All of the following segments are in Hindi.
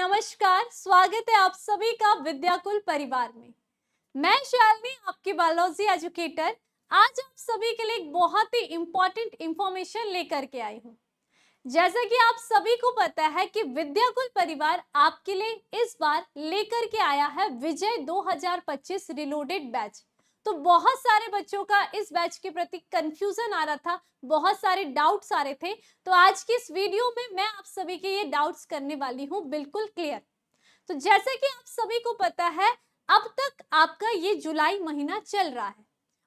नमस्कार, स्वागत है आप सभी का विद्याकुल परिवार में। मैं शालिनी, आपकी बायोलॉजी एजुकेटर। आज आप सभी के लिए एक बहुत ही इम्पोर्टेंट इंफॉर्मेशन लेकर के आई हूँ। जैसा कि आप सभी को पता है कि विद्याकुल परिवार आपके लिए इस बार लेकर के आया है विजय 2025 रिलोडेड बैच। तो बहुत सारे बच्चों का इस बैच के प्रति कंफ्यूजन आ रहा था, बहुत सारे डाउट्स आ रहे थे। तो आज की इस वीडियो में मैं आप सभी के ये डाउट्स करने वाली हूँ बिल्कुल क्लियर। तो जैसे कि आप सभी को पता है, अब तक आपका ये जुलाई महीना चल रहा है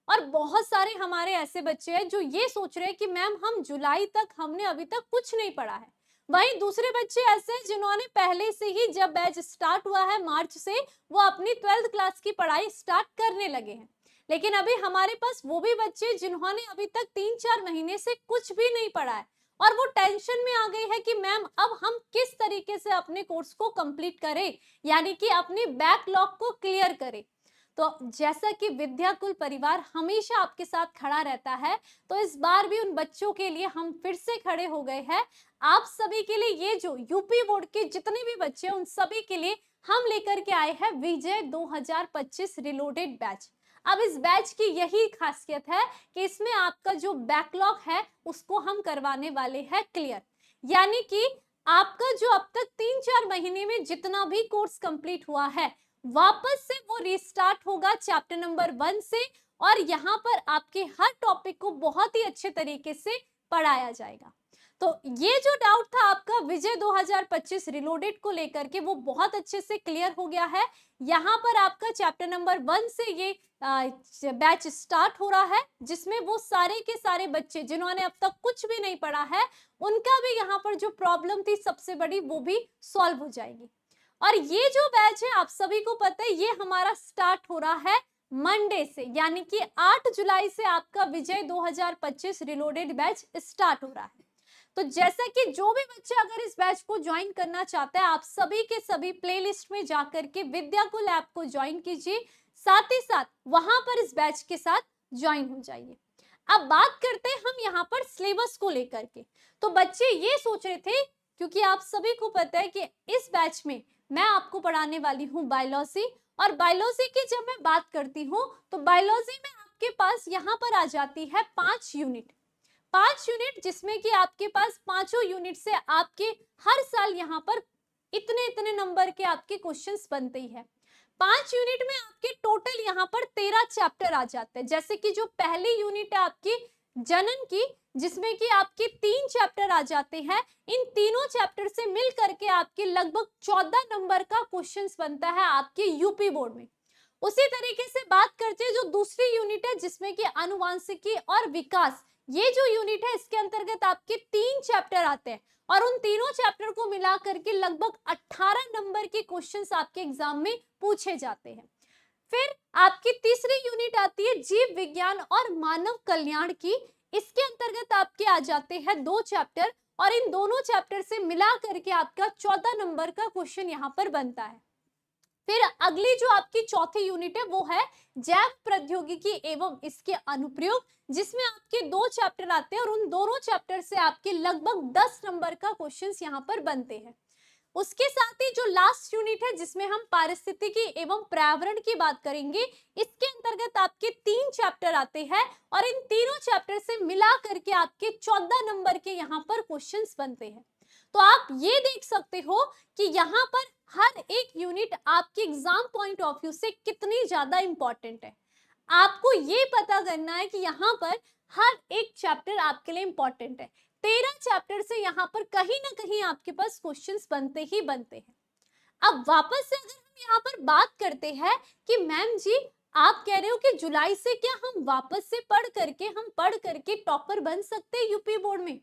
और बहुत सारे हमारे ऐसे बच्चे हैं जो ये सोच रहे हैं कि मैम हम जुलाई तक हमने अभी तक कुछ नहीं पढ़ा है। वहीं दूसरे बच्चे ऐसे हैं जिन्होंने पहले से ही, जब बैच स्टार्ट हुआ है मार्च से, वो अपनी 12th क्लास की पढ़ाई स्टार्ट करने लगे हैं। लेकिन अभी हमारे पास वो भी बच्चे जिन्होंने अभी तक 3-4 महीने से कुछ भी नहीं पढ़ा है और वो टेंशन में आ गई है कि मैम अब हम किस तरीके से अपने कोर्स को कंप्लीट करें, यानी कि अपने बैकलॉग को क्लियर करें। तो जैसा कि विद्याकुल परिवार हमेशा आपके साथ खड़ा रहता है, तो इस बार भी उन बच्चों के लिए हम फिर से खड़े हो गए हैं। आप सभी के लिए, ये जो यूपी बोर्ड के जितने भी बच्चे हैं उन सभी के लिए हम लेकर के आए हैं विजय 2025 रिलोडेड बैच। अब इस बैच की यही खासियत है कि इसमें आपका जो बैकलॉग है उसको हम करवाने वाले हैं क्लियर। यानी कि आपका जो अब तक 3-4 महीने में जितना भी कोर्स कंप्लीट हुआ है, वापस से वो रीस्टार्ट होगा चैप्टर नंबर 1 से और यहाँ पर आपके हर टॉपिक को बहुत ही अच्छे तरीके से पढ़ाया जाएगा। तो ये जो डाउट था आपका विजय 2025 रिलोडेड को लेकर के, वो बहुत अच्छे से क्लियर हो गया है। यहाँ पर आपका चैप्टर नंबर 1 से ये बैच स्टार्ट हो रहा है, जिसमें वो सारे के सारे बच्चे जिन्होंने अब तक कुछ भी नहीं पढ़ा है, उनका भी यहाँ पर जो प्रॉब्लम थी सबसे बड़ी, वो भी सॉल्व हो जाएगी। और ये जो बैच है, आप सभी को पता है, ये हमारा स्टार्ट हो रहा है मंडे से, यानी कि 8 जुलाई से आपका विजय 2025 रिलोडेड बैच स्टार्ट हो रहा है। तो जैसा कि जो भी बच्चा अगर इस बैच को ज्वाइन करना चाहता है, आप सभी के सभी प्लेलिस्ट में जाकर के विद्याकुल ऐप को ज्वाइन कीजिए, साथ ही साथ वहां पर इस बैच के साथ ज्वाइन हो जाइए। अब बात करते हैं हम यहाँ पर सिलेबस को लेकर के। तो बच्चे ये सोच रहे थे, क्योंकि आप सभी को पता है कि इस बैच में मैं आपको पढ़ाने वाली हूँ बायोलॉजी, और बायोलॉजी की जब मैं बात करती हूँ तो बायोलॉजी में आपके पास यहाँ पर आ जाती है 5 यूनिट, 5 यूनिट, जिसमें कि आपके पास पांचों यूनिट से आपके हर साल यहाँ पर इतने इतने नंबर के आपके क्वेश्चंस बनते ही है। 5 यूनिट में आपके टोटल यहाँ पर 13 चैप्टर आ जाते हैं। जैसे कि जो पहली यूनिट है आपकी जनन की, जिसमें कि आपके 3 चैप्टर आ जाते हैं, इन तीनों चैप्टर से मिल करके आपके लगभग 14 नंबर का क्वेश्चंस बनता है आपके यूपी बोर्ड में। उसी तरीके से बात करते हैं जो दूसरी यूनिट है, जिसमें कि आनुवांशिकी और विकास, ये जो यूनिट है इसके अंतर्गत आपके 3 चैप्टर आते हैं और उन तीनों चैप्टर को मिला करके लगभग 18 नंबर के क्वेश्चंस आपके एग्जाम में पूछे जाते हैं। फिर आपकी तीसरी यूनिट आती है जीव विज्ञान और मानव कल्याण की, इसके अंतर्गत आपके आ जाते हैं 2 चैप्टर और इन दोनों चैप्टर से मिला करके आपका 14 नंबर का क्वेश्चन यहाँ पर बनता है। फिर अगली जो आपकी चौथी यूनिट है वो है जैव प्रौद्योगिकी एवं इसके अनुप्रयोग, जिसमें आपके 2 चैप्टर आते हैं और उन दोनों चैप्टर से आपके लगभग 10 नंबर का क्वेश्चंस यहाँ पर बनते हैं। उसके साथ ही जो लास्ट यूनिट है, जिसमें हम पारिस्थितिकी एवं पर्यावरण की बात करेंगे, इसके अंतर्गत आपके 3 चैप्टर आते हैं और इन तीनों चैप्टर से मिला करके आपके 14 नंबर के यहाँ पर क्वेश्चंस बनते हैं। तो आप ये देख सकते हो कि यहाँ पर हर एक यूनिट आपके एग्जाम पॉइंट ऑफ व्यू से कितनी ज्यादा इंपॉर्टेंट है। आपको ये पता करना है कि यहाँ पर हर एक चैप्टर आपके लिए इंपॉर्टेंट है। 13 चैप्टर से यहाँ पर कहीं ना कहीं आपके पास क्वेश्चंस बनते ही बनते हैं। अब वापस से अगर हम यहाँ पर बात करते हैं कि मैम जी आप कह रहे हो कि जुलाई से क्या हम वापस से पढ़ करके टॉपर बन सकते हैं यूपी बोर्ड में।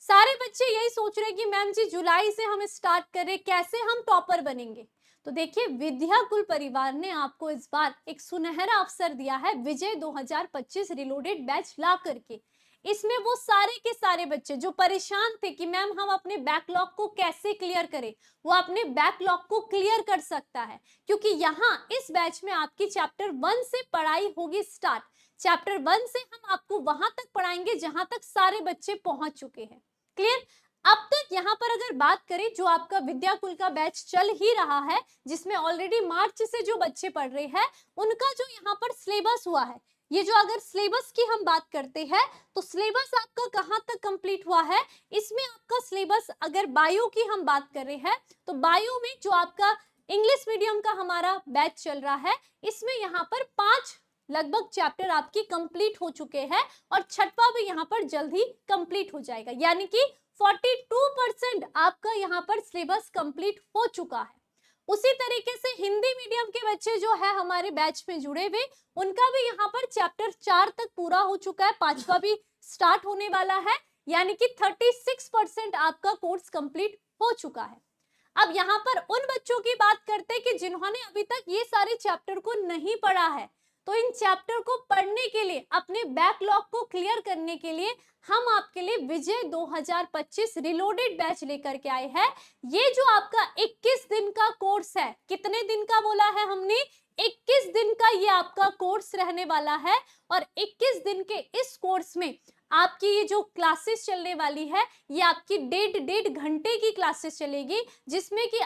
सारे बच्चे यही सोच रहे हैं कि मैम जी जुलाई से हम स्टार्ट करें, कैसे हम टॉपर बनेंगे। तो देखिए, विद्याकुल परिवार ने आपको इस बार एक सुनहरा अवसर दिया है विजय 2025 रिलोडेड बैच ला करके। इसमें वो सारे के सारे बच्चे जो परेशान थे कि मैम हम अपने बैकलॉग को कैसे क्लियर करें, वो अपने बैकलॉग को क्लियर कर सकता है, क्योंकि यहाँ इस बैच में आपकी चैप्टर 1 से पढ़ाई होगी स्टार्ट। चैप्टर 1 से हम आपको वहां तक पढ़ाएंगे जहां तक सारे बच्चे पहुंच चुके हैं। क्लियर। अब तक यहाँ पर अगर बात करें, जो आपका विद्याकुल का बैच चल ही रहा है, जिसमें ऑलरेडी मार्च से जो बच्चे पढ़ रहे हैं, उनका जो यहाँ पर सिलेबस हुआ है, ये जो अगर सिलेबस की हम बात करते हैं तो सिलेबस आपका कहाँ तक कंप्लीट हुआ है। इसमें आपका सिलेबस, अगर बायो की हम बात कर रहे हैं तो बायो में जो आपका इंग्लिश मीडियम का हमारा बैच चल रहा है, इसमें यहाँ पर 5 लगभग चैप्टर आपकी कंप्लीट हो चुके हैं और छठवां भी यहाँ पर जल्द ही कंप्लीट हो जाएगा, यानी कि 42% आपका यहाँ पर सिलेबस कंप्लीट हो चुका है। उसी तरीके से हिंदी मीडियम के बच्चे जो है हमारे बैच में जुड़े हुए, उनका भी यहाँ पर चैप्टर 4 तक पूरा हो चुका है, 5वां भी स्टार्ट होने वाला है, यानी कि 36% आपका कोर्स कंप्लीट हो चुका है। अब यहाँ पर उन बच्चों की बात करते हैं कि जिन्होंने अभी तक ये सारे चैप्टर को नहीं पढ़ा है, तो इन चैप्टर को पढ़ने के लिए, अपने बैकलॉग को क्लियर करने के लिए हम आपके लिए विजय 2025 रिलोडेड बैच लेकर के आए हैं। ये जो आपका 21 दिन का कोर्स है, कितने दिन का बोला है हमने, 21 दिन का ये आपका कोर्स रहने वाला है। और 21 दिन के इस कोर्स में आपकी ये जो क्लासेस चलने वाली है, ये आपकी 1.5 घंटे की क्लासेस चलेगी, जिसमें कि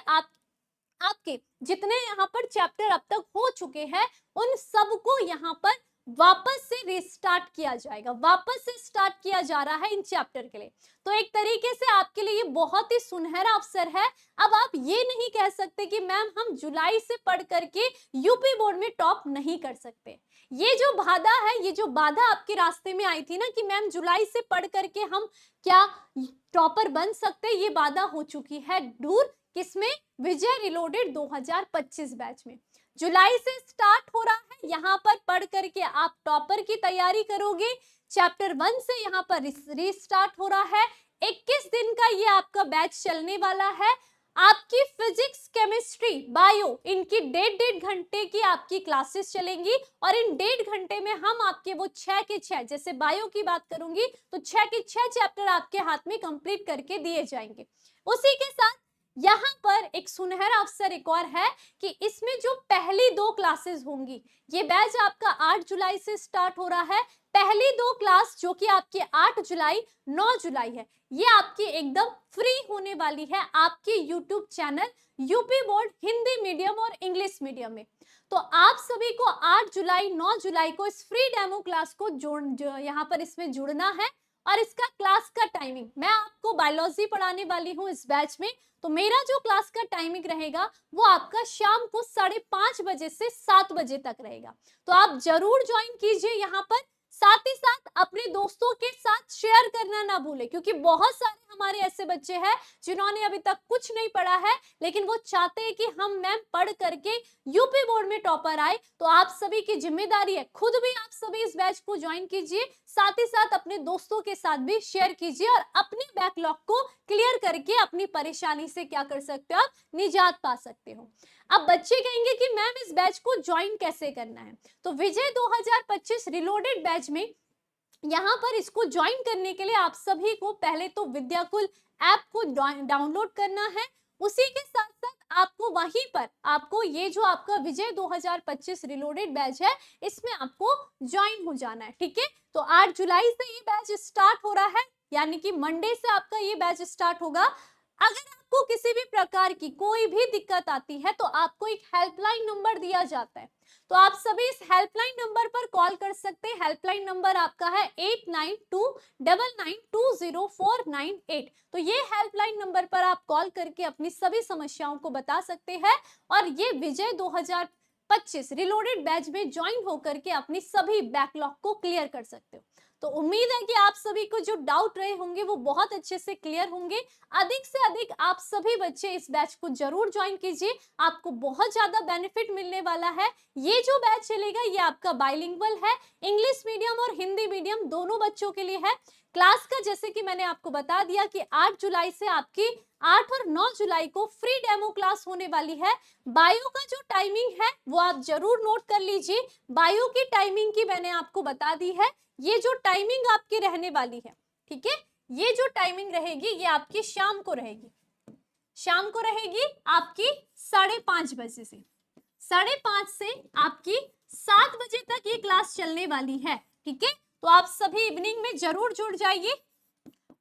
आपके जितने यहाँ पर चैप्टर अब तक हो चुके हैं, उन सबको यहाँ पर वापस से रिस्टार्ट किया जाएगा, वापस से स्टार्ट किया जा रहा है इन चैप्टर के लिए। तो एक तरीके से आपके लिए ये बहुत ही सुनहरा अवसर है। अब आप ये नहीं कह सकते कि मैम हम जुलाई से पढ़ करके यूपी बोर्ड में टॉप नहीं कर सकते। ये जो बाधा है, ये जो बाधा आपके रास्ते में आई थी ना कि मैम जुलाई से पढ़ करके हम क्या टॉपर बन सकते, ये बाधा हो चुकी है दूर। किसमें? विजय रिलोडेड 2025 बैच में। जुलाई से स्टार्ट हो रहा है, यहाँ पर पढ़ करके आप टॉपर की तैयारी करोगे। चैप्टर 1 से यहाँ पर रीस्टार्ट हो रहा है। 21 दिन का ये आपका बैच चलने वाला है। आपकी फिजिक्स, केमिस्ट्री, बायो, इनकी 1.5 घंटे की आपकी क्लासेस चलेंगी और इन 1.5 घंटे में हम आपके वो 6 के 6, जैसे बायो की बात करूंगी तो 6 के 6 चैप्टर आपके हाथ में कंप्लीट करके दिए जाएंगे। उसी के साथ यहाँ पर एक सुनहरा अवसर एक और है कि इसमें जो पहली 2 क्लासेस होंगी, ये बैच आपका 8 जुलाई से स्टार्ट हो रहा है। पहली 2 क्लास जो कि आपके 8 जुलाई 9 जुलाई है, ये आपकी एकदम फ्री होने वाली है आपके YouTube channel UP board Hindi medium और इंग्लिश मीडियम में। तो आप सभी को 8 जुलाई 9 जुलाई को इस फ्री डेमो क्लास को यहाँ पर इसमें जुड़ना है। और इसका क्लास का टाइमिंग, मैं आपको बायोलॉजी पढ़ाने वाली हूँ इस बैच में, तो मेरा जो क्लास का टाइमिंग रहेगा वो आपका शाम को 5:30 बजे से 7 बजे तक रहेगा। तो आप जरूर ज्वाइन कीजिए यहाँ पर। साथ ही साथ अपने दोस्तों के साथ शेयर करना ना भूलें, क्योंकि बहुत सारे हमारे ऐसे बच्चे हैं जिन्होंने अभी तक कुछ नहीं पढ़ा है, लेकिन वो चाहते हैं कि हम मैम पढ़ करके यूपी बोर्ड में टॉपर आए। तो आप सभी की जिम्मेदारी है, खुद भी आप सभी इस बैच को ज्वाइन कीजिए, साथ ही साथ अपने दोस्तों के साथ भी शेयर कीजिए और अपने बैकलॉग को क्लियर करके अपनी परेशानी से क्या कर सकते हो, आप निजात पा सकते हो। अब बच्चे कहेंगे कि मैम इस बैच को ज्वाइन कैसे करना है, तो विजय 2025 रिलोडेड बैच में यहाँ पर इसको ज्वाइन करने के लिए आप सभी को पहले तो विद्याकुल ऐप को डाउनलोड करना है। उसी के साथ साथ आपको वहीं पर आपको ये जो आपका विजय 2025 रिलोडेड बैच है, इसमें आपको ज्वाइन हो जाना है, ठीक है। तो 8 जुलाई से ये बैच स्टार्ट हो रहा है, यानी कि मंडे से आपका ये बैच स्टार्ट होगा। अगर आपको किसी भी प्रकार की कोई भी दिक्कत आती है तो आपको एक हेल्पलाइन नंबर दिया जाता है, तो आप सभी इस हेल्पलाइन नंबर पर कॉल कर सकते हैं। हेल्पलाइन नंबर आपका है 8929920498। तो ये हेल्पलाइन नंबर पर आप कॉल करके अपनी सभी समस्याओं को बता सकते हैं और ये विजय 2025 रिलोडेड बैच में ज्वाइन होकर के अपनी सभी बैकलॉग को क्लियर कर सकते हो। तो उम्मीद है कि आप सभी को जो डाउट रहे होंगे वो बहुत अच्छे से क्लियर होंगे। अधिक से अधिक आप सभी बच्चे इस बैच को जरूर ज्वाइन कीजिए, आपको बहुत ज्यादा बेनिफिट मिलने वाला है। ये जो बैच चलेगा ये आपका बाइलिंगुअल है, इंग्लिश मीडियम और हिंदी मीडियम दोनों बच्चों के लिए है। क्लास का जैसे कि मैंने आपको बता दिया कि 8 जुलाई से आपकी 8 और 9 जुलाई को फ्री डेमो क्लास होने वाली है। बायो का जो टाइमिंग है वो आप जरूर नोट कर लीजिए। बायो की टाइमिंग की मैंने आपको बता दी है, ये जो टाइमिंग आपकी रहने वाली है, ठीक है, ये जो टाइमिंग रहेगी ये आपकी शाम को रहेगी। शाम को रहेगी आपकी 5:30 बजे से 5:30 से आपकी 7 बजे तक ये क्लास चलने वाली है, ठीक है। तो आप सभी इवनिंग में जरूर जुड़ जाइए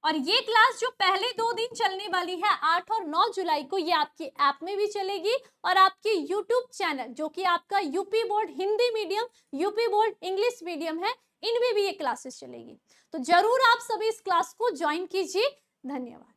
और ये क्लास जो पहले 2 दिन चलने वाली है 8 और 9 जुलाई को, ये आपकी ऐप में भी चलेगी और आपके यूट्यूब चैनल जो कि आपका UP board Hindi medium, UP board English medium है, इनमें भी ये क्लासेस चलेगी। तो जरूर आप सभी इस क्लास को ज्वाइन कीजिए। धन्यवाद।